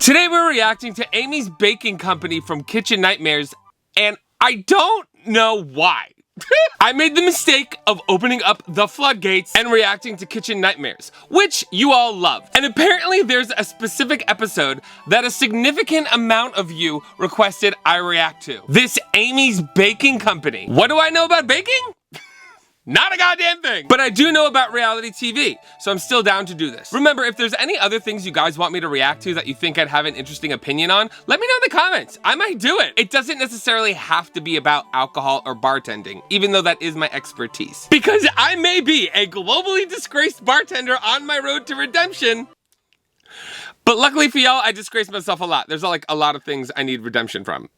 Today we're reacting to Amy's Baking Company from Kitchen Nightmares, and I don't know why. I made the mistake of opening up the floodgates and reacting to Kitchen Nightmares, which you all love. And apparently there's a specific episode that a significant amount of you requested I react to. This Amy's Baking Company. What do I know about baking? Not a goddamn thing. But I do know about reality TV, so I'm still down to do this. Remember, if there's any other things you guys want me to react to that you think I'd have an interesting opinion on, let me know in the comments. I might do it. It doesn't necessarily have to be about alcohol or bartending, even though that is my expertise. Because I may be a globally disgraced bartender on my road to redemption, but luckily for y'all, I disgrace myself a lot. There's like a lot of things I need redemption from.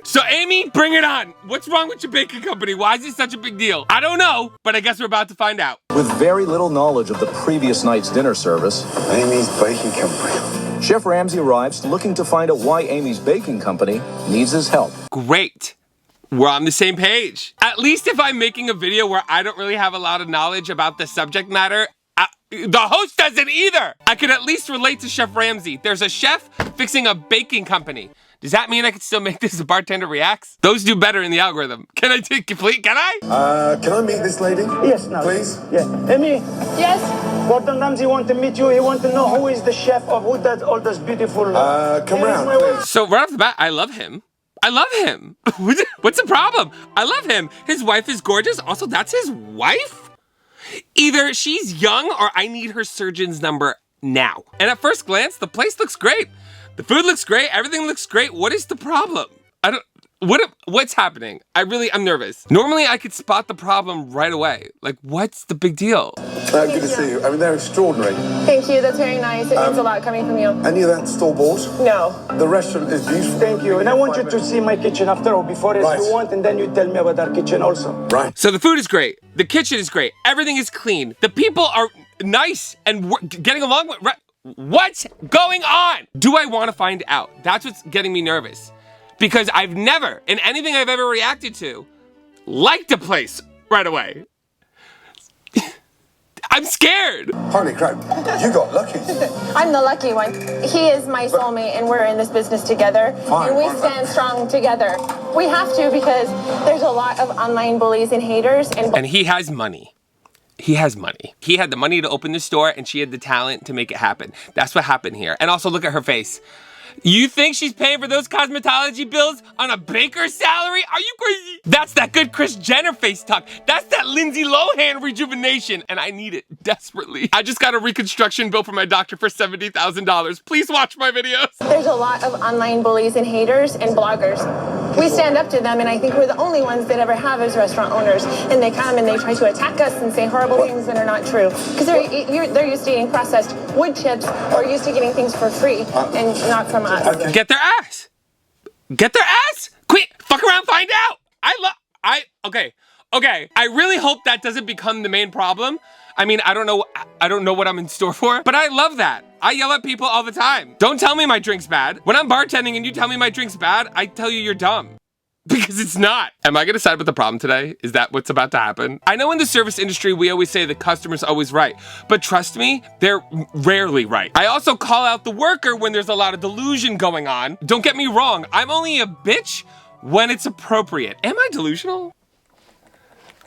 So Amy, bring it on. What's wrong with your baking company? Why is it such a big deal? I don't know, but I guess we're about to find out. With very little knowledge of the previous night's dinner service, Amy's Baking Company. Chef Ramsay arrives looking to find out why Amy's Baking Company needs his help. Great. We're on the same page. At least if I'm making a video where I don't really have a lot of knowledge about the subject matter, the host doesn't either. I could at least relate to Chef Ramsay. There's a chef fixing a baking company. Does that mean I can still make this as a bartender reacts? Those do better in the algorithm. Can I take complete? Can I? Can I meet this lady? Yes, now. Please? Yeah. Amy, Yes? Gordon Ramsay want to meet you. He want to know who is the chef of who does all this beautiful... Come round, please. So right off the bat, I love him. I love him. What's the problem? I love him. His wife is gorgeous. Also, that's his wife? Either she's young or I need her surgeon's number now. And at first glance, the place looks great. The food looks great. Everything looks great. What is the problem? What's happening? I'm nervous. Normally I could spot the problem right away. Like, what's the big deal? Good to see you. I mean, they're extraordinary. Thank you, that's very nice. It means a lot coming from you. Any of that store-bought? No. The restaurant is beautiful. Thank you. And I want you to see my kitchen after or before if you want, and then you tell me about our kitchen also. Right. So the food is great. The kitchen is great. Everything is clean. The people are nice and getting along with... What's going on? Do I want to find out? That's what's getting me nervous. Because I've never, in anything I've ever reacted to, liked a place right away. I'm scared. Holy crap, you got lucky. I'm the lucky one. He is my soulmate and we're in this business together. Fine, and we stand strong together. We have to because there's a lot of online bullies and haters. And he has money. He has money. He had the money to open the store and she had the talent to make it happen. That's what happened here. And also look at her face. You think she's paying for those cosmetology bills on a baker's salary? Are you crazy? That's that good Kris Jenner face tuck. That's that Lindsay Lohan rejuvenation. And I need it desperately. I just got a reconstruction bill from my doctor for $70,000. Please watch my videos. there's a lot of online bullies and haters and bloggers. We stand up to them, and I think we're the only ones that ever have as restaurant owners. And they come and they try to attack us and say horrible things that are not true. Because they're used to eating processed wood chips or used to getting things for free and not from us. Get their ass. Get their ass. Quick, fuck around, find out. Okay. I really hope that doesn't become the main problem. I mean, I don't know what I'm in store for, but I love that. I yell at people all the time. Don't tell me my drink's bad. When I'm bartending and you tell me my drink's bad, I tell you you're dumb. Because it's not. Am I gonna side with the problem today? Is that what's about to happen? I know in the service industry, we always say the customer's always right, but trust me, they're rarely right. I also call out the worker when there's a lot of delusion going on. Don't get me wrong, I'm only a bitch when it's appropriate. Am I delusional?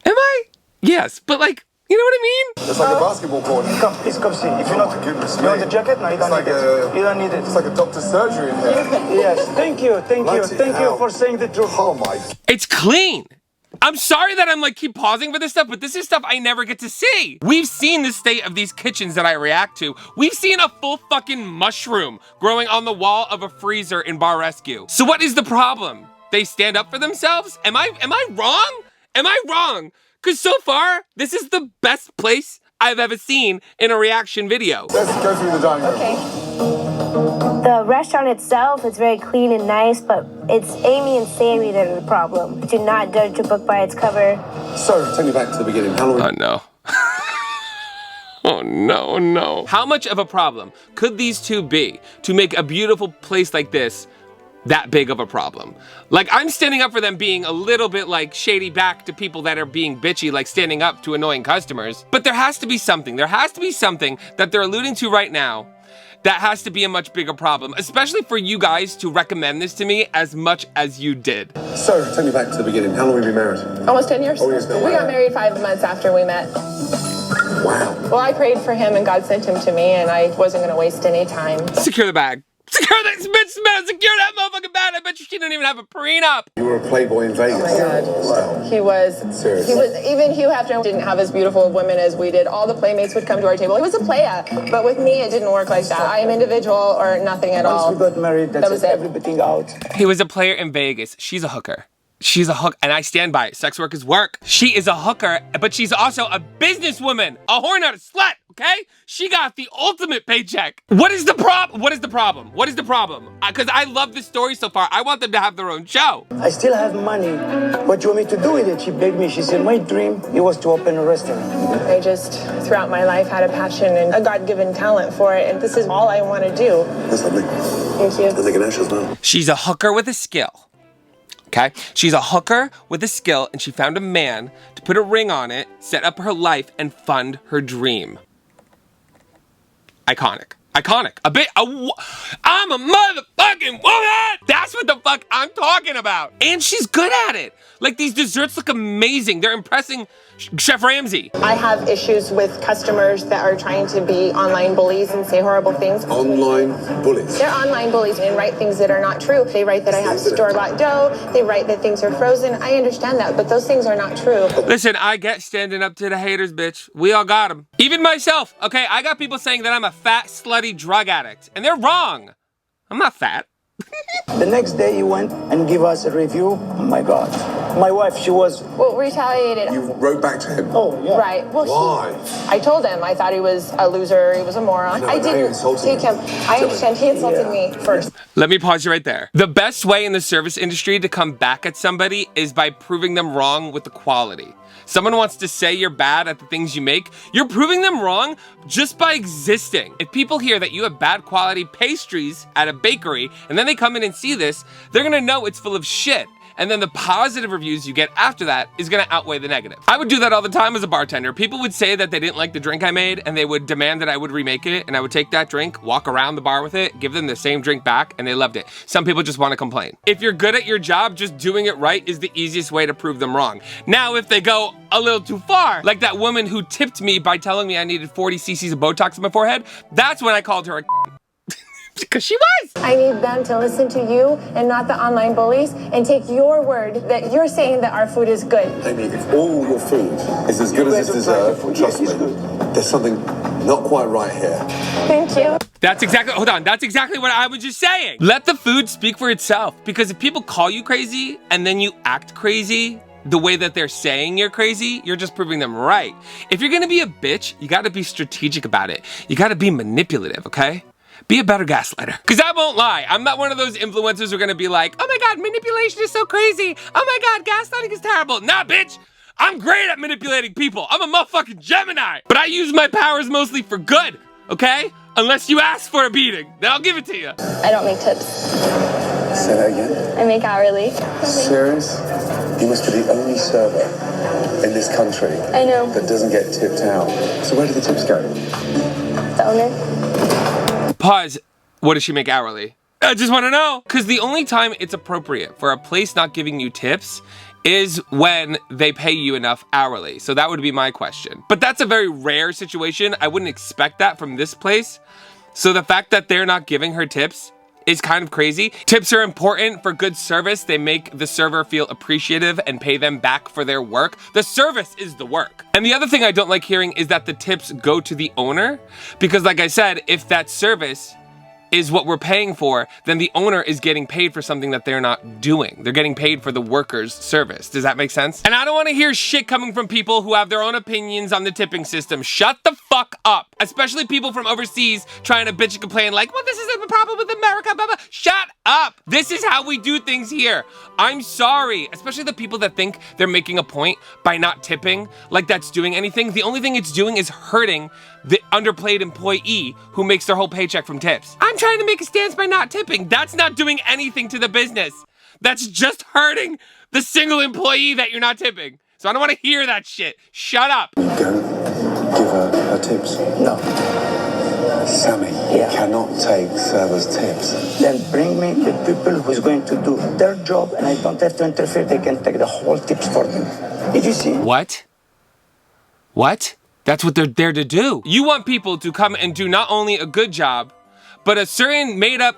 Am I? Yes, but like, you know what I mean? It's like a basketball court. Come, please come see. If you're not... Goodness you want me. the jacket? No, you don't need it. You don't need it. It's like a doctor's surgery in here. Yes, thank you for saying the truth. Oh my. It's clean. I'm sorry that I'm like keep pausing for this stuff, but this is stuff I never get to see. We've seen the state of these kitchens that I react to. We've seen a full fucking mushroom growing on the wall of a freezer in Bar Rescue. So what is the problem? They stand up for themselves? Am I wrong? Am I wrong? Because so far, this is the best place I've ever seen in a reaction video. Let's go through the dining room. Okay. The restaurant itself is very clean and nice, but it's Amy and Sammy that are the problem. Do not judge a book by its cover. So, take me back to the beginning. How long? Oh no. Oh no. How much of a problem could these two be to make a beautiful place like this that big of a problem? Like, I'm standing up for them being a little bit like shady back to people that are being bitchy, like standing up to annoying customers. But there has to be something. There has to be something that they're alluding to right now that has to be a much bigger problem, especially for you guys to recommend this to me as much as you did. So, take me back to the beginning. How long have you been married? Almost 10 years. Oh, yes, no We way. got married 5 months after we met. Wow. Well, I prayed for him and God sent him to me, and I wasn't going to waste any time. Secure the bag. Secure this bitch, man. Secure that motherfucking bag. I bet you she didn't even have a prenup. You were a playboy in Vegas. Oh my God. He was. Seriously? He was. Even Hugh Hefner didn't have as beautiful women as we did. All the playmates would come to our table. He was a playa, but with me, it didn't work like that. I am individual or nothing at all. Once we got married, That was that's it. everything out. He was a player in Vegas. She's a hooker. She's a hook, and I stand by it. Sex work is work. She is a hooker, but she's also a businesswoman, a whore, not a slut, okay? She got the ultimate paycheck. What is the problem? What is the problem? What is the problem? Because I love this story so far. I want them to have their own show. I still have money. What do you want me to do with it? She begged me. She said, my dream, it was to open a restaurant. I just, throughout my life, had a passion and a God-given talent for it, and this is all I want to do. That's lovely. Thank you. And the Ganesh as well. She's a hooker with a skill. Okay? She's a hooker with a skill, and she found a man to put a ring on it, set up her life, and fund her dream. Iconic. Iconic. I'm a motherfucking woman! That's what the fuck I'm talking about. And she's good at it. Like, these desserts look amazing. They're impressing Chef Ramsay. I have issues with customers that are trying to be online bullies and say horrible things. Online bullies. They're online bullies and write things that are not true. They write that I have store-bought dough. They write that things are frozen. I understand that, but those things are not true. Listen, I get standing up to the haters, bitch. We all got them. Even myself, okay? I got people saying that I'm a fat, slutty drug addict, and they're wrong. I'm not fat. The next day, he went and gave us a review. Oh, my God. My wife, she was... Well, retaliated. You wrote back to him. Oh, yeah. Right. Well, Why? I told him I thought he was a loser. He was a moron. No, I now you're didn't insulting take him. I understand he insulted me first. Let me pause you right there. The best way in the service industry to come back at somebody is by proving them wrong with the quality. Someone wants to say you're bad at the things you make, you're proving them wrong just by existing. If people hear that you have bad quality pastries at a bakery, and then they come in and see this, they're gonna know it's full of shit. And then the positive reviews you get after that is gonna outweigh the negative. I would do that all the time as a bartender. People would say that they didn't like the drink I made, and they would demand that I would remake it, and I would take that drink, walk around the bar with it, give them the same drink back, and they loved it. Some people just wanna complain. If you're good at your job, just doing it right is the easiest way to prove them wrong. Now, if they go a little too far, like that woman who tipped me by telling me I needed 40 cc's of Botox in my forehead, that's when I called her a because she was. I need them to listen to you and not the online bullies and take your word that you're saying that our food is good. Amy, if all your food is as good as it's deserved, trust me, there's something not quite right here. Thank you. That's exactly, hold on, that's exactly what I was just saying. Let the food speak for itself, because if people call you crazy and then you act crazy the way that they're saying you're crazy, you're just proving them right. If you're gonna be a bitch, you gotta be strategic about it. You gotta be manipulative, okay? Be a better gaslighter. Because I won't lie, I'm not one of those influencers who are gonna be like, oh my God, manipulation is so crazy. Oh my God, gaslighting is terrible. Nah, bitch. I'm great at manipulating people. I'm a motherfucking Gemini. But I use my powers mostly for good, okay? Unless you ask for a beating, then I'll give it to you. I don't make tips. Say that again. I make hourly. Serious? You must be the only server in this country I know. that doesn't get tipped out. So where do the tips go? The owner. Pause. What does she make hourly? I just want to know. Because the only time it's appropriate for a place not giving you tips is when they pay you enough hourly. So that would be my question. But that's a very rare situation. I wouldn't expect that from this place. So the fact that they're not giving her tips is kind of crazy. Tips are important for good service. They make the server feel appreciative and pay them back for their work. The service is the work. And the other thing I don't like hearing is that the tips go to the owner. Because like I said, if that service is what we're paying for, then the owner is getting paid for something that they're not doing. They're getting paid for the worker's service. Does that make sense? And I don't want to hear shit coming from people who have their own opinions on the tipping system. Shut the fuck up. Especially people from overseas trying to bitch and complain like, well, this is a problem with America, blah, blah. Shut up. This is how we do things here. I'm sorry. Especially the people that think they're making a point by not tipping, like that's doing anything. The only thing it's doing is hurting the underpaid employee who makes their whole paycheck from tips. I'm trying to make a stance by not tipping. That's not doing anything to the business. That's just hurting the single employee that you're not tipping. So I don't want to hear that shit. Shut up. Go give her tips. No. Sammy, you cannot take servers' tips. Then bring me the people who's going to do their job, and I don't have to interfere. They can take the whole tips for them. Did you see? What? What? That's what they're there to do. You want people to come and do not only a good job, but a certain made-up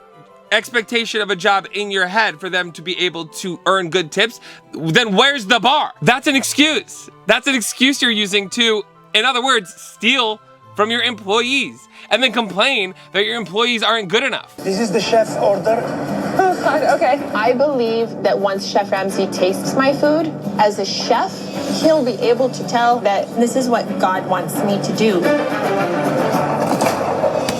expectation of a job in your head for them to be able to earn good tips. Then where's the bar? That's an excuse. That's an excuse you're using to, in other words, steal from your employees and then complain that your employees aren't good enough. This is the chef's order. Oh God, okay. I believe that once Chef Ramsay tastes my food, as a chef, he'll be able to tell that this is what God wants me to do.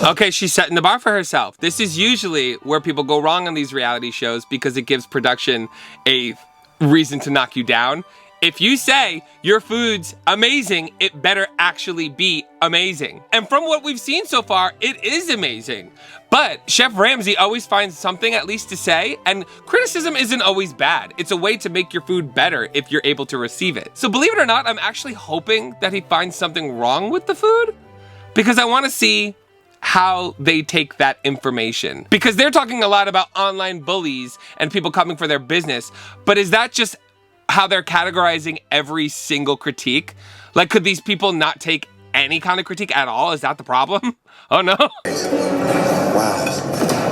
Okay, she's setting the bar for herself. This is usually where people go wrong on these reality shows because it gives production a reason to knock you down. If you say your food's amazing, it better actually be amazing. And from what we've seen so far, it is amazing. But Chef Ramsay always finds something at least to say, and criticism isn't always bad. It's a way to make your food better if you're able to receive it. So believe it or not, I'm actually hoping that he finds something wrong with the food because I want to see how they take that information. Because they're talking a lot about online bullies and people coming for their business, but is that just how they're categorizing every single critique? Like, could these people not take any kind of critique at all? Is that the problem? Oh no. Wow,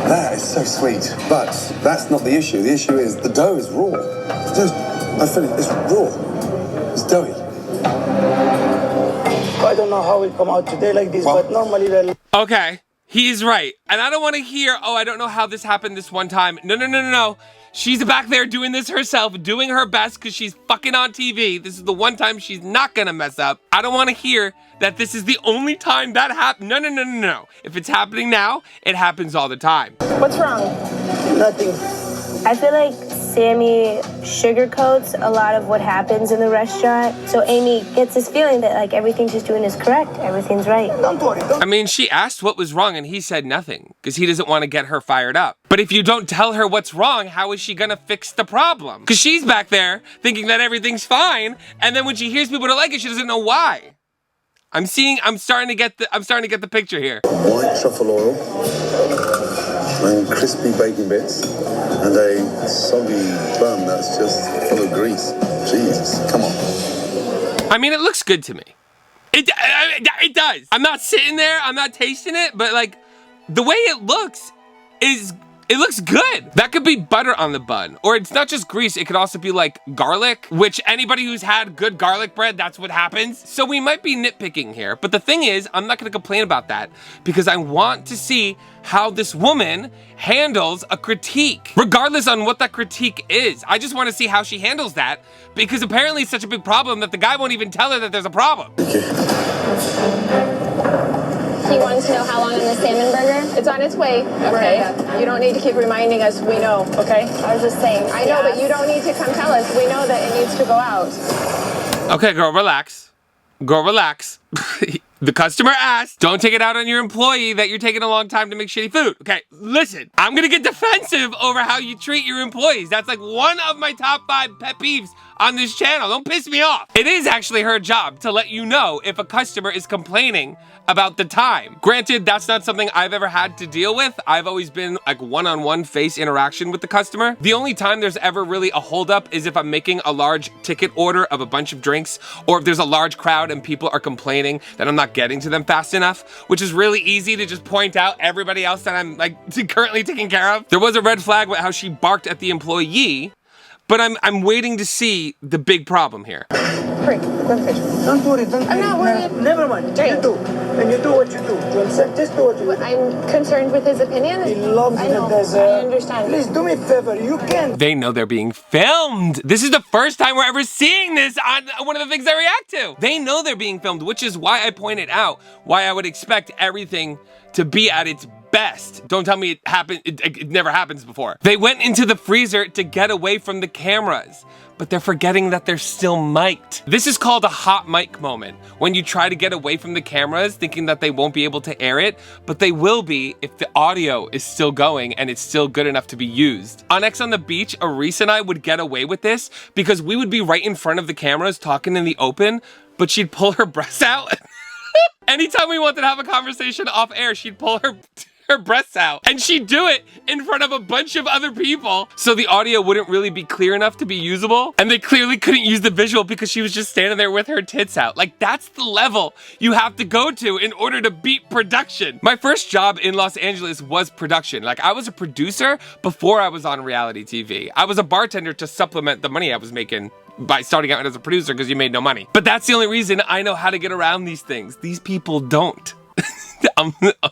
that is so sweet. But that's not the issue. The issue is the dough is raw. The dough's, I feel it's raw. It's doughy. I don't know how it will come out today like this, but normally they'll... Okay, he's right. And I don't want to hear, oh, I don't know how this happened this one time. No. She's back there doing this herself, doing her best because she's fucking on TV. This is the one time she's not gonna mess up. I don't want to hear that this is the only time that happened. No. If it's happening now, it happens all the time. What's wrong? Nothing. I feel like Sammy sugarcoats a lot of what happens in the restaurant. So Amy gets this feeling that like everything she's doing is correct. Everything's right. Don't worry. I mean, she asked what was wrong and he said nothing because he doesn't want to get her fired up. But if you don't tell her what's wrong, how is she gonna fix the problem? Because she's back there thinking that everything's fine, and then when she hears people don't like it, she doesn't know why. I'm starting to get the picture here. White truffle oil and crispy bacon bits and a soggy bun that's just full of grease. Jesus, come on. I mean, it looks good to me. It does. I'm not sitting there, I'm not tasting it, but like the way it looks it looks good. That could be butter on the bun. Or it's not just grease, it could also be like garlic, which anybody who's had good garlic bread, that's what happens. So we might be nitpicking here. But the thing is, I'm not gonna complain about that because I want to see how this woman handles a critique, regardless on what that critique is. I just want to see how she handles that because apparently it's such a big problem that the guy won't even tell her that there's a problem. He wanted to know how long on the salmon burger. It's on its way, okay? You don't need to keep reminding us, we know, okay? I was just saying. I know, but you don't need to come tell us. We know that it needs to go out. Okay, girl, relax. Girl, relax. The customer asked, don't take it out on your employee that you're taking a long time to make shitty food. Okay, listen, I'm gonna get defensive over how you treat your employees. That's like one of my top 5 pet peeves on this channel. Don't piss me off. It is actually her job to let you know if a customer is complaining about the time. Granted, that's not something I've ever had to deal with. I've always been like one-on-one face interaction with the customer. The only time there's ever really a holdup is if I'm making a large ticket order of a bunch of drinks, or if there's a large crowd and people are complaining that I'm not getting to them fast enough, which is really easy to just point out everybody else that I'm like currently taking care of. There was a red flag with how she barked at the employee, but I'm waiting to see the big problem here. Hurry, go to the fridge. Don't worry. I'm not worried. Never mind. Drink. You do. And you do what you do. You accept this, do what you do. I'm concerned with his opinion. He loves I the know. desert. I understand. Please do me a favor. You can. They know they're being filmed. This is the first time we're ever seeing this on one of the things I react to. They know they're being filmed, which is why I pointed out why I would expect everything to be at its best. Don't tell me it happened. It never happens before. They went into the freezer to get away from the cameras, but they're forgetting that they're still mic'd. This is called a hot mic moment, when you try to get away from the cameras thinking that they won't be able to air it, but they will be if the audio is still going and it's still good enough to be used. On X on the Beach, Aris and I would get away with this because we would be right in front of the cameras talking in the open, but she'd pull her breasts out Anytime we wanted to have a conversation off air, she'd pull her breasts out, and she'd do it in front of a bunch of other people, so the audio wouldn't really be clear enough to be usable, and they clearly couldn't use the visual because she was just standing there with her tits out. Like, that's the level you have to go to in order to beat production. My first job in Los Angeles was production. Like, I was a producer before I was on reality TV. I was a bartender to supplement the money I was making by starting out as a producer because you made no money. But that's the only reason I know how to get around these things. These people don't.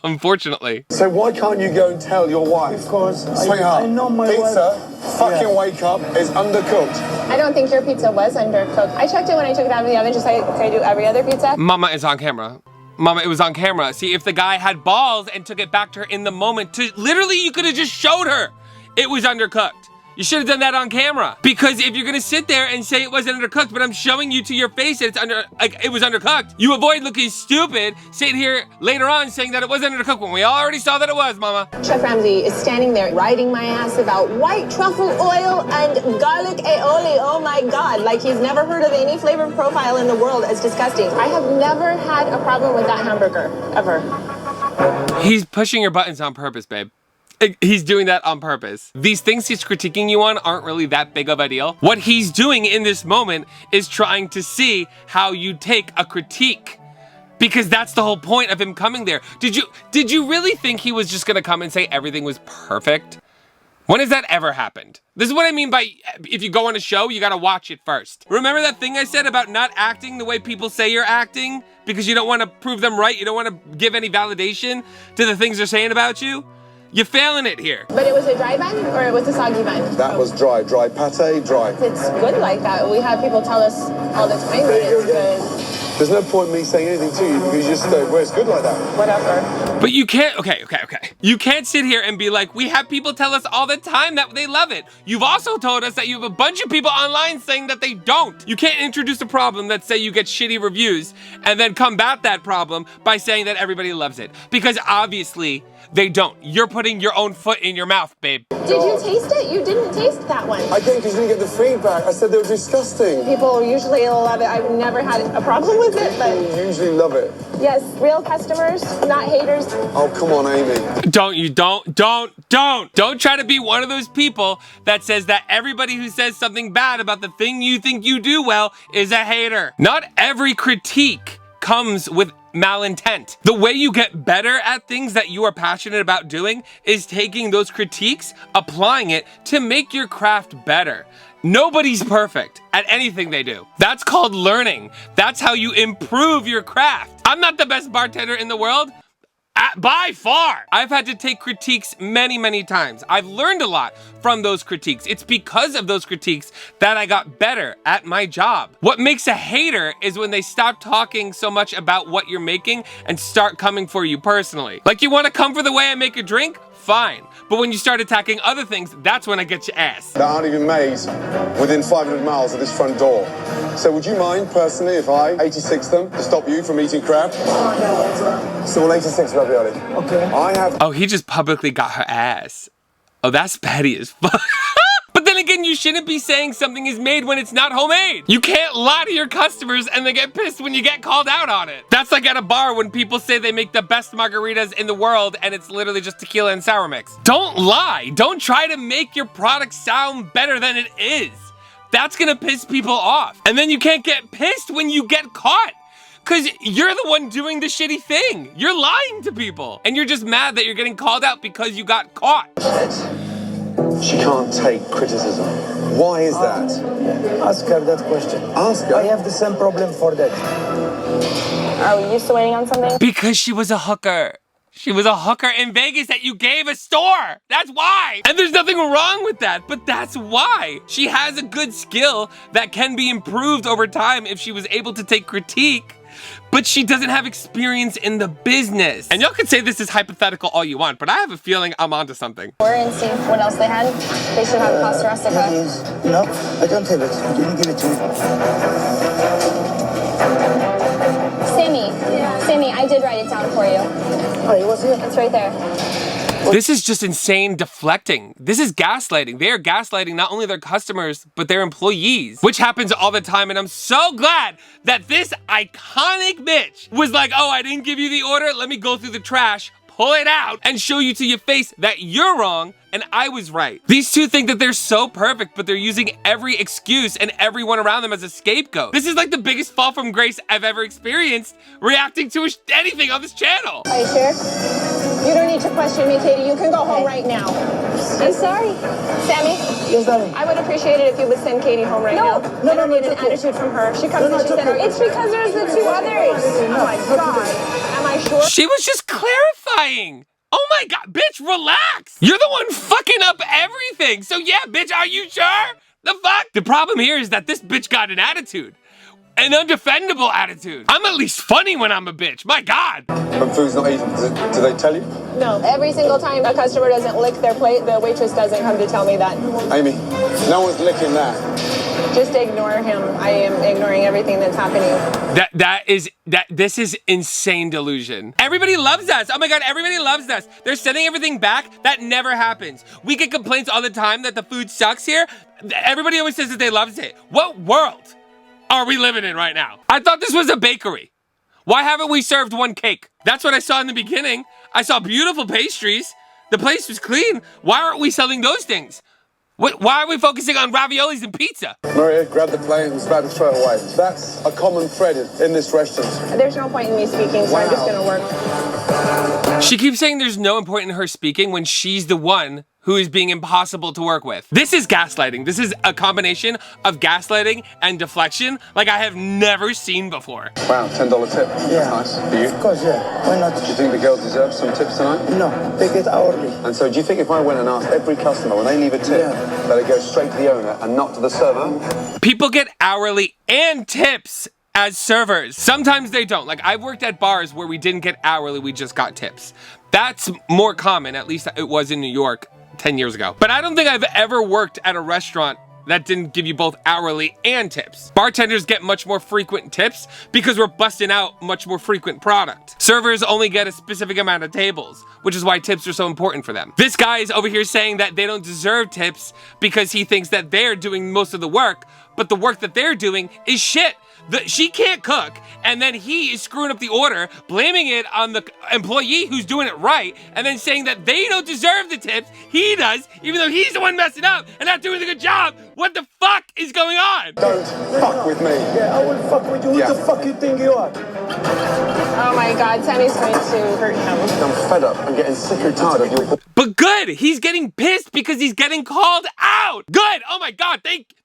Unfortunately. So why can't you go and tell your wife? Because Sweetheart, I know my pizza, wife. fucking wake up, is undercooked. I don't think your pizza was undercooked. I checked it when I took it out of the oven, just like I do every other pizza. Mama is on camera. Mama, it was on camera. See, if the guy had balls and took it back to her in the moment, literally, you could have just showed her it was undercooked. You should have done that on camera. Because if you're gonna sit there and say it wasn't undercooked, but I'm showing you to your face that it was undercooked, you avoid looking stupid, sitting here later on saying that it wasn't undercooked when we already saw that it was, Mama. Chef Ramsay is standing there riding my ass about white truffle oil and garlic aioli. Oh my God, like he's never heard of any flavor profile in the world as disgusting. I have never had a problem with that hamburger, ever. He's pushing your buttons on purpose, babe. He's doing that on purpose. These things he's critiquing you on aren't really that big of a deal. What he's doing in this moment is trying to see how you take a critique, because that's the whole point of him coming there. Did you really think he was just gonna come and say everything was perfect? When has that ever happened? This is what I mean by if you go on a show, you gotta watch it first. Remember that thing I said about not acting the way people say you're acting because you don't wanna prove them right, you don't wanna give any validation to the things they're saying about you? You're failing it here. But it was a dry bun or it was a soggy bun? That was dry pate, dry. It's good like that. We have people tell us all the time that it's good. There's no point in me saying anything to you because you just go, well, it's good like that. Whatever. But you can't, okay. You can't sit here and be like, we have people tell us all the time that they love it. You've also told us that you have a bunch of people online saying that they don't. You can't introduce a problem that say you get shitty reviews and then combat that problem by saying that everybody loves it. Because obviously they don't. You're putting your own foot in your mouth, babe. Did you taste it? You didn't taste that one. I didn't because you didn't get the feedback. I said they were disgusting. People usually love it. I've never had a problem with it, but People usually love it. yes, real customers, not haters. Oh, come on, Amy. Don't try to be one of those people that says that everybody who says something bad about the thing you think you do well is a hater. Not every critique comes with malintent. The way you get better at things that you are passionate about doing is taking those critiques, applying it to make your craft better. Nobody's perfect at anything they do. That's called learning. That's how you improve your craft. I'm not the best bartender in the world. By far. I've had to take critiques many times. I've learned a lot from those critiques. It's because of those critiques that I got better at my job. What makes a hater is when they stop talking so much about what you're making and start coming for you personally. Like, you want to come for the way I make a drink? Fine. But when you start attacking other things, that's when I get your ass. That aren't even made within 500 miles of this front door. So would you mind, personally, if I 86 them to stop you from eating crab? So we'll 86 ravioli. Okay. I have... Oh, he just publicly got her ass. Oh, that's petty as fuck. But then again, you shouldn't be saying something is made when it's not homemade. You can't lie to your customers and they get pissed when you get called out on it. That's like at a bar when people say they make the best margaritas in the world and it's literally just tequila and sour mix. Don't lie. Don't try to make your product sound better than it is. That's gonna piss people off. And then you can't get pissed when you get caught. Cause you're the one doing the shitty thing. You're lying to people. And you're just mad that you're getting called out because you got caught. She can't take criticism. Why is that? Ask her that question. Ask her. I have the same problem for that. Are we used to waiting on something? Because she was a hooker. She was a hooker in Vegas that you gave a store. That's why. And there's nothing wrong with that, but that's why. She has a good skill that can be improved over time if she was able to take critique, but she doesn't have experience in the business. And y'all can say this is hypothetical all you want, but I have a feeling I'm onto something. And see what else they had. They should have pasta rustica. No, I don't have it. You didn't give it to me. Sammy, I did write it down for you. Oh, it was here. It's right there. This is just insane deflecting. This is gaslighting. They are gaslighting not only their customers, but their employees, which happens all the time. And I'm so glad that this iconic bitch was like, oh, I didn't give you the order. Let me go through the trash, pull it out, and show you to your face that you're wrong and I was right. These two think that they're so perfect, but they're using every excuse and everyone around them as a scapegoat. This is like the biggest fall from grace I've ever experienced reacting to anything on this channel. Are you sure? You don't need to question me, Katie. You can go home right now. I'm sorry. Sammy? Yes, darling. I would appreciate it if you would send Katie home right now. I don't need an attitude from her. She comes and she said, it's because there's the two others. Oh my God. Am I sure? She was just clarifying. Oh my God, bitch, relax. You're the one fucking up everything. So yeah, bitch, are you sure? The fuck? The problem here is that this bitch got an attitude. An undefendable attitude. I'm at least funny when I'm a bitch. My God. When food's not eaten, do they tell you? No. Every single time a customer doesn't lick their plate, the waitress doesn't come to tell me that. Amy, no one's licking that. Just ignore him. I am ignoring everything that's happening. This is insane delusion. Everybody loves us. Oh my God, everybody loves us. They're sending everything back. That never happens. We get complaints all the time that the food sucks here. Everybody always says that they loves it. What world are we living in right now? I thought this was a bakery. Why haven't we served one cake? That's what I saw in the beginning. I saw beautiful pastries. The place was clean. Why aren't we selling those things? Why are we focusing on raviolis and pizza? Maria, grab the plate and was about to throw it away. That's a common thread in this restaurant. There's no point in me speaking, so I'm just gonna work. She keeps saying there's no point in her speaking when she's the one who is being impossible to work with. This is gaslighting. This is a combination of gaslighting and deflection like I have never seen before. Wow, $10 tip. Yeah. That's nice. For you? Of course, yeah. Why not? Do you think the girls deserve some tips tonight? No, they get hourly. And so do you think if I went and asked every customer when they leave a tip, that it goes straight to the owner and not to the server? People get hourly and tips as servers. Sometimes they don't. Like I've worked at bars where we didn't get hourly, we just got tips. That's more common, at least it was in New York 10 years ago. But I don't think I've ever worked at a restaurant that didn't give you both hourly and tips. Bartenders get much more frequent tips because we're busting out much more frequent product. Servers only get a specific amount of tables, which is why tips are so important for them. This guy is over here saying that they don't deserve tips because he thinks that they're doing most of the work, but the work that they're doing is shit. She can't cook, and then he is screwing up the order, blaming it on the employee who's doing it right, and then saying that they don't deserve the tips. He does, even though he's the one messing up and not doing a good job. What the fuck is going on? Don't fuck with me. Yeah, I will fuck with you. Yeah. Who the fuck you think you are? Oh my God, Sammy's going to hurt him. I'm fed up. I'm getting sick and tired of your... But good, he's getting pissed because he's getting called out. Good, oh my God,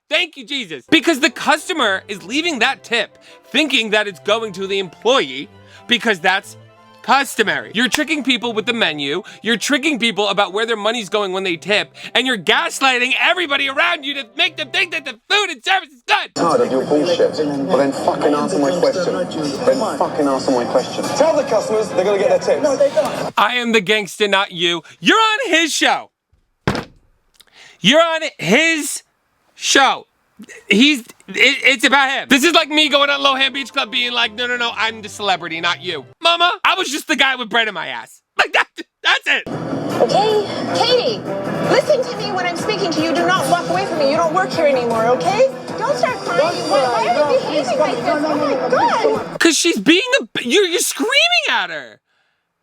Thank you, Jesus. Because the customer is leaving that tip thinking that it's going to the employee because that's customary. You're tricking people with the menu. You're tricking people about where their money's going when they tip. And you're gaslighting everybody around you to make them think that the food and service is good. Tired of your bullshit. Well, then fucking answer my question. Then fucking answer my question. Tell the customers they're gonna get their tips. No, they don't. I am the gangster, not you. You're on his show. You're on his show. It's about him. This is like me going on Lohan Beach Club being like, no, I'm the celebrity, not you. Mama, I was just the guy with bread in my ass. Like that's it. Okay, Katie, listen to me when I'm speaking to you. Do not walk away from me. You don't work here anymore, okay? Don't start crying. Why are you behaving like this? Oh my God. Because she's being you're screaming at her.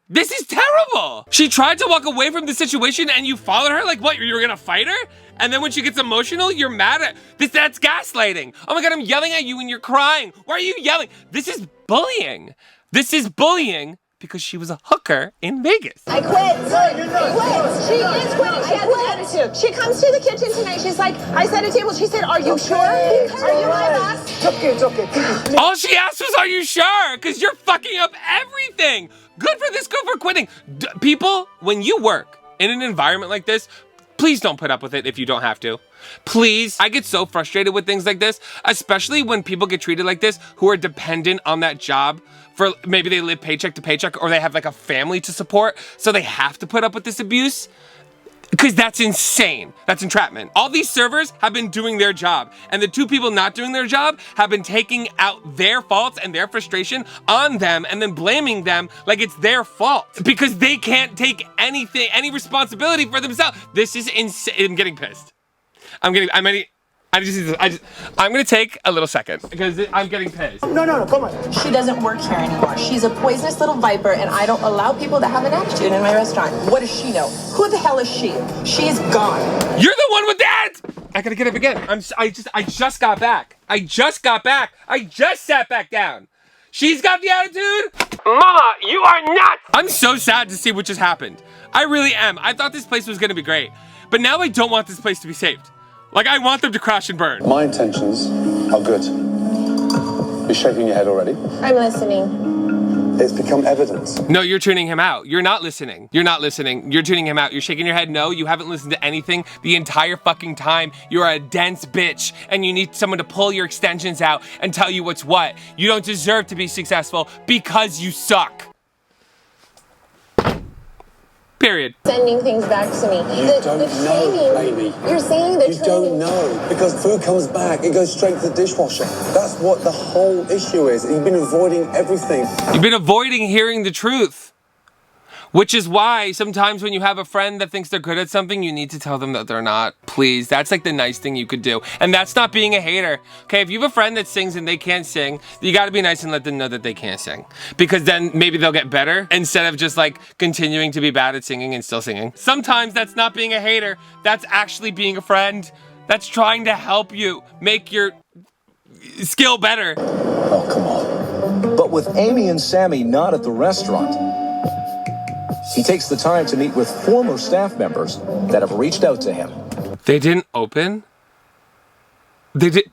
This is terrible. She tried to walk away from the situation and you followed her? Like what, you were gonna fight her? And then when she gets emotional, you're mad at that's gaslighting. Oh my God, I'm yelling at you and you're crying. Why are you yelling? This is bullying. This is bullying because she was a hooker in Vegas. I quit. I quit. She is quitting. She has an attitude. She comes to the kitchen tonight. She's like, I set a table. She said, are you sure? Are you my boss? It's okay. Please. All she asked was, are you sure? Because you're fucking up everything. Good for this, good for quitting. People, when you work in an environment like this, please don't put up with it if you don't have to. Please. I get so frustrated with things like this, especially when people get treated like this who are dependent on that job for maybe they live paycheck to paycheck or they have like a family to support, so they have to put up with this abuse. Because that's insane. That's entrapment. All these servers have been doing their job, and the two people not doing their job have been taking out their faults and their frustration on them and then blaming them like it's their fault because they can't take any responsibility for themselves. This is insane. I'm getting pissed. I'm gonna take a little second because I'm getting pissed. No, come on. She doesn't work here anymore. She's a poisonous little viper, and I don't allow people to have an attitude in my restaurant. What does she know? Who the hell is she? She's gone. You're the one with that! I gotta get up again. I just got back. I just sat back down. She's got the attitude? Mama, you are nuts! I'm so sad to see what just happened. I really am. I thought this place was gonna be great. But now I don't want this place to be saved. Like, I want them to crash and burn. My intentions are good. You're shaking your head already. I'm listening. It's become evident. No, you're tuning him out. You're not listening. You're not listening. You're tuning him out. You're shaking your head. No, you haven't listened to anything the entire fucking time. You're a dense bitch, and you need someone to pull your extensions out and tell you what's what. You don't deserve to be successful because you suck. Period. Sending things back to me. You don't know, Amy. You're saying the You don't know. Because food comes back, it goes straight to the dishwasher. That's what the whole issue is. You've been avoiding everything. You've been avoiding hearing the truth. Which is why sometimes when you have a friend that thinks they're good at something, you need to tell them that they're not. Please, that's like the nice thing you could do. And that's not being a hater. Okay, if you have a friend that sings and they can't sing, you gotta be nice and let them know that they can't sing. Because then maybe they'll get better instead of just like continuing to be bad at singing and still singing. Sometimes that's not being a hater. That's actually being a friend. That's trying to help you make your skill better. Oh, come on. But with Amy and Sammy not at the restaurant, he takes the time to meet with former staff members that have reached out to him. They didn't open? They did.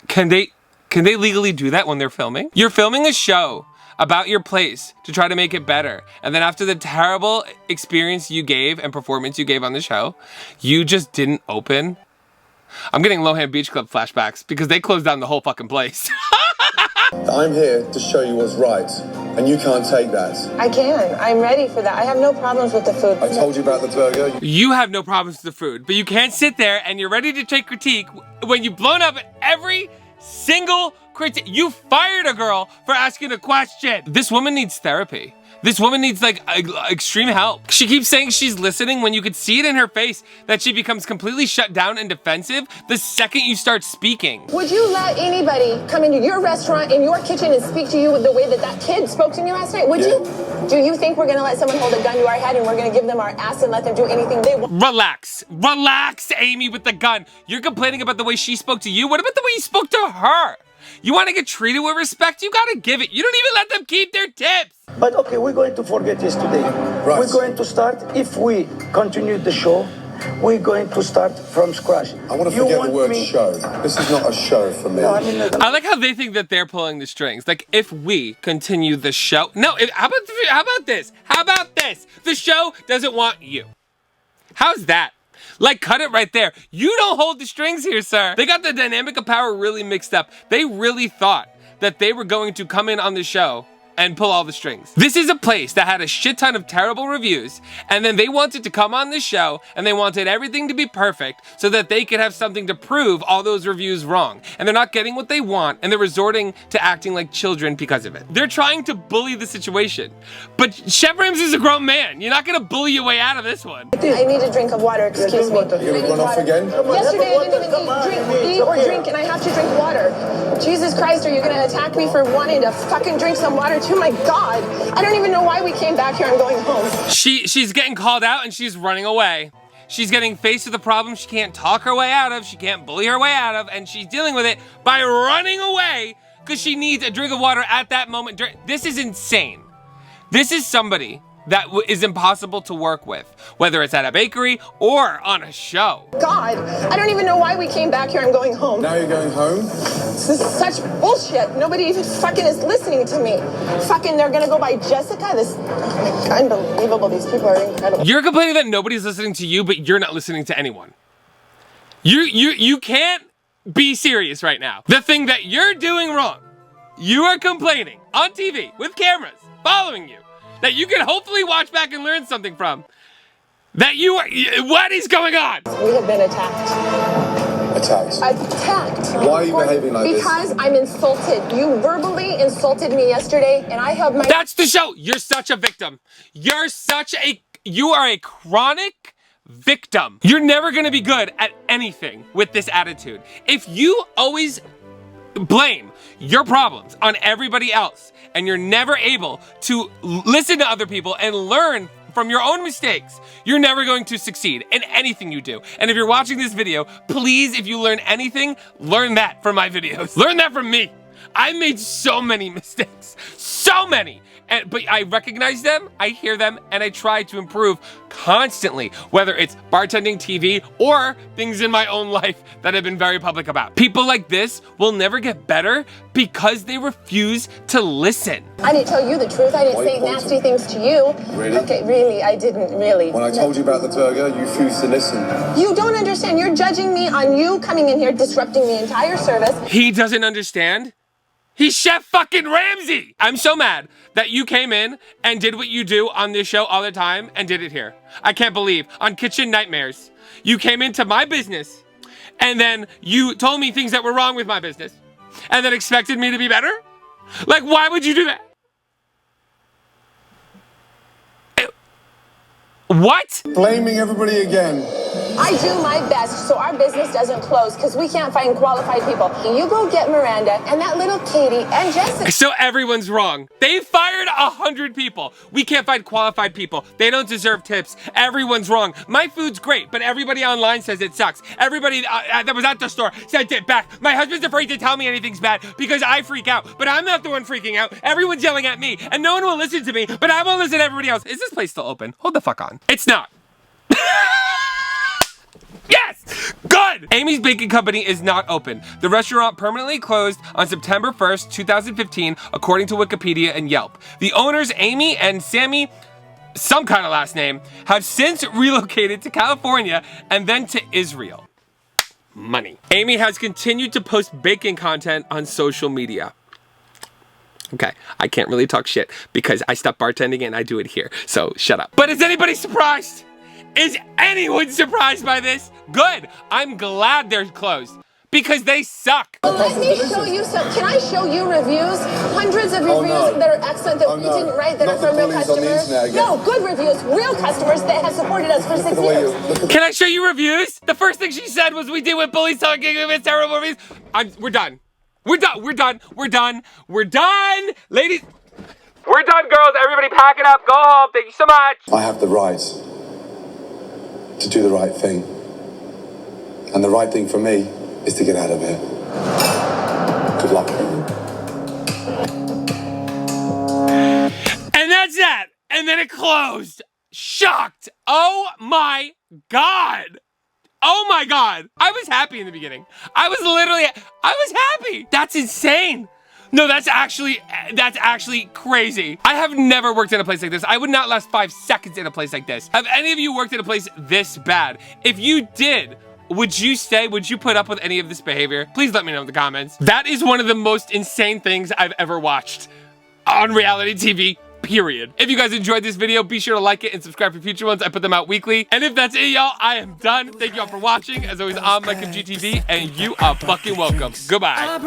Can they legally do that when they're filming? You're filming a show about your place to try to make it better. And then after the terrible experience you gave and performance you gave on the show, you just didn't open? I'm getting Lohan Beach Club flashbacks because they closed down the whole fucking place. I'm here to show you what's right, and you can't take that. I can. I'm ready for that. I have no problems with the food. I told you about the burger. You have no problems with the food, but you can't sit there and you're ready to take critique when you've blown up every single critique. You fired a girl for asking a question. This woman needs therapy. This woman needs like extreme help. She keeps saying she's listening when you could see it in her face that she becomes completely shut down and defensive the second you start speaking. Would you let anybody come into your restaurant, in your kitchen, and speak to you with the way that that kid spoke to me last night? Would you? Do you think we're gonna let someone hold a gun to our head and we're gonna give them our ass and let them do anything they want? Relax. Relax, Amy, with the gun. You're complaining about the way she spoke to you. What about the way you spoke to her? You want to get treated with respect? You gotta give it. You don't even let them keep their tips. But okay, we're going to forget yesterday. Right. We're going to start, if we continue the show, we're going to start from scratch. I want to forget the word show. This is not a show for me. No, I mean, I like how they think that they're pulling the strings. Like, if we continue the show. No, how about this? How about this? The show doesn't want you. How's that? Like, cut it right there. You don't hold the strings here, sir. They got the dynamic of power really mixed up. They really thought that they were going to come in on the show and pull all the strings. This is a place that had a shit ton of terrible reviews, and then they wanted to come on this show, and they wanted everything to be perfect so that they could have something to prove all those reviews wrong. And they're not getting what they want, and they're resorting to acting like children because of it. They're trying to bully the situation. But Chef Ramsay's a grown man. You're not gonna bully your way out of this one. I need a drink of water, excuse me. You're going to run off again? Yesterday I didn't even eat or drink, and I have to drink water. Jesus Christ, are you gonna attack me for wanting to fucking drink some water too? My God, I don't even know why we came back here. I'm going home. She's getting called out and she's running away. She's getting faced with a problem she can't talk her way out of, she can't bully her way out of, and she's dealing with it by running away because she needs a drink of water at that moment. This is insane. This is somebody that is impossible to work with, whether it's at a bakery or on a show. God, I don't even know why we came back here. I'm going home. Now you're going home? This is such bullshit. Nobody even fucking is listening to me. Fucking, they're gonna go by Jessica. This, oh my God, unbelievable. These people are incredible. You're complaining that nobody's listening to you, but you're not listening to anyone. You can't be serious right now. The thing that you're doing wrong, you are complaining on TV with cameras following you, that you can hopefully watch back and learn something from. That you are, what is going on? We have been attacked. Attacked. Attacked. Why are you behaving like this? Because I'm insulted. You verbally insulted me yesterday, and I held my... That's the show. You're such a victim. You are a chronic victim. You're never gonna be good at anything with this attitude. If you always blame your problems on everybody else, and you're never able to listen to other people and learn from your own mistakes, you're never going to succeed in anything you do. And if you're watching this video, please, if you learn anything, learn that from my videos. Learn that from me. I made so many mistakes, so many. But I recognize them, I hear them, and I try to improve constantly, whether it's bartending, TV, or things in my own life that I've been very public about. People like this will never get better because they refuse to listen. I didn't tell you the truth. I didn't say nasty things to you. Really? Okay, really, I didn't really. When I told you about the burger, you refused to listen. You don't understand. You're judging me on you coming in here, disrupting the entire service. He doesn't understand. He's Chef fucking Ramsay. I'm so mad that you came in and did what you do on this show all the time and did it here. I can't believe on Kitchen Nightmares, you came into my business and then you told me things that were wrong with my business and then expected me to be better? Like, why would you do that? What? Blaming everybody again. I do my best so our business doesn't close because we can't find qualified people. You go get Miranda and that little Katie and Jessica. So everyone's wrong. They fired 100 people. We can't find qualified people. They don't deserve tips. Everyone's wrong. My food's great, but everybody online says it sucks. Everybody that was at the store sent it back. My husband's afraid to tell me anything's bad because I freak out, but I'm not the one freaking out. Everyone's yelling at me and no one will listen to me, but I won't listen to everybody else. Is this place still open? Hold the fuck on. It's not. Yes! Good! Amy's Baking Company is not open. The restaurant permanently closed on September 1st, 2015, according to Wikipedia and Yelp. The owners, Amy and Sammy, some kind of last name, have since relocated to California and then to Israel. Money. Amy has continued to post baking content on social media. Okay, I can't really talk shit because I stopped bartending and I do it here, so shut up. But is anybody surprised? Is anyone surprised by this? Good. I'm glad they're closed because they suck. Well, let me show you some. Can I show you reviews? Hundreds of reviews that are excellent that we didn't write that are from real customers. No, good reviews, real customers that have supported us for 6 years. Can I show you reviews? The first thing she said was we deal with bullies talking about terrible reviews. We're done. We're done. We're done. We're done. We're done. Ladies, we're done, girls. Everybody pack it up. Go home. Thank you so much. I have the right to do the right thing. And the right thing for me is to get out of here. Good luck. And that's that. And then it closed. Shocked. Oh my God. Oh my God. I was happy in the beginning. I was happy. That's insane. No, that's actually crazy. I have never worked in a place like this. I would not last 5 seconds in a place like this. Have any of you worked in a place this bad? If you did, would you stay? Would you put up with any of this behavior? Please let me know in the comments. That is one of the most insane things I've ever watched on reality TV, period. If you guys enjoyed this video, be sure to like it and subscribe for future ones. I put them out weekly. And if that's it, y'all, I am done. Thank you all for watching. As always, I'm MikeMGTV, and you are fucking welcome. Goodbye.